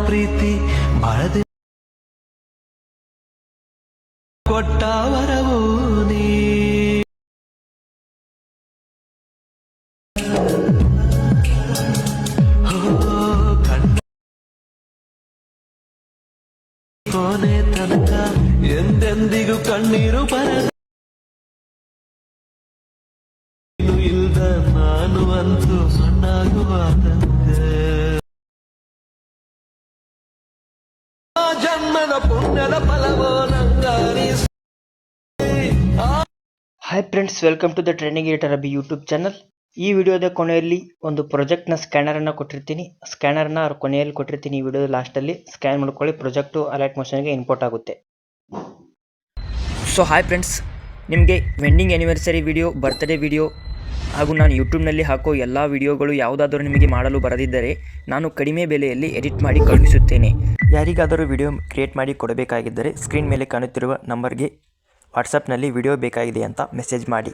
ಪ್ರೀತಿ ಬಾಳದೆ ಕೊಟ್ಟ ವರವು ನೀ ಕೊನೆ ತನಕ ಎಂದೆಂದಿಗೂ ಕಣ್ಣೀರು ಬರದ ಇಲ್ದ ನಾನು ಅಂತೂ ಸಣ್ಣಾಗುವ ಜನ್ಮದ ಪುಣ್ಯದ ಫಲವೋ ನಂಗಾರಿ. Hi friends, welcome to the trending editor Abhi YouTube channel. ಈ ವಿಡಿಯೋದ ಕೊನೆಯಲ್ಲಿ ಒಂದು ಪ್ರಾಜೆಕ್ಟ್ನ ಸ್ಕ್ಯಾನರನ್ನು ಕೊಟ್ಟಿರ್ತೀನಿ. ಸ್ಕ್ಯಾನರ್ನ ಕೊನೆಯಲ್ಲಿ ಕೊಟ್ಟಿರ್ತೀನಿ. ಈ ವಿಡಿಯೋದ ಲಾಸ್ಟಲ್ಲಿ ಸ್ಕ್ಯಾನ್ ಮಾಡ್ಕೊಳ್ಳಿ. ಪ್ರಾಜೆಕ್ಟು ಅಲರ್ಟ್ ಮೋಷನ್ಗೆ ಇಂಪೋರ್ಟ್ ಆಗುತ್ತೆ. ಸೊ ಹಾಯ್ ಫ್ರೆಂಡ್ಸ್, ನಿಮಗೆ wedding anniversary video, birthday video ಹಾಗೂ ನಾನು ಯೂಟ್ಯೂಬ್ನಲ್ಲಿ ಹಾಕೋ ಎಲ್ಲ ವಿಡಿಯೋಗಳು ಯಾವುದಾದರೂ ನಿಮಗೆ ಮಾಡಲು ಬರದಿದ್ದರೆ ನಾನು ಕಡಿಮೆ ಬೆಲೆಯಲ್ಲಿ ಎಡಿಟ್ ಮಾಡಿ ಕಳುಹಿಸುತ್ತೇನೆ. ಯಾರಿಗಾದರೂ ವಿಡಿಯೋ ಕ್ರಿಯೇಟ್ ಮಾಡಿ ಕೊಡಬೇಕಾಗಿದ್ದರೆ ಸ್ಕ್ರೀನ್ ಮೇಲೆ ಕಾಣುತ್ತಿರುವ ನಂಬರ್ಗೆ ವಾಟ್ಸಪ್ನಲ್ಲಿ ವಿಡಿಯೋ ಬೇಕಾಗಿದೆ ಅಂತ ಮೆಸೇಜ್ ಮಾಡಿ.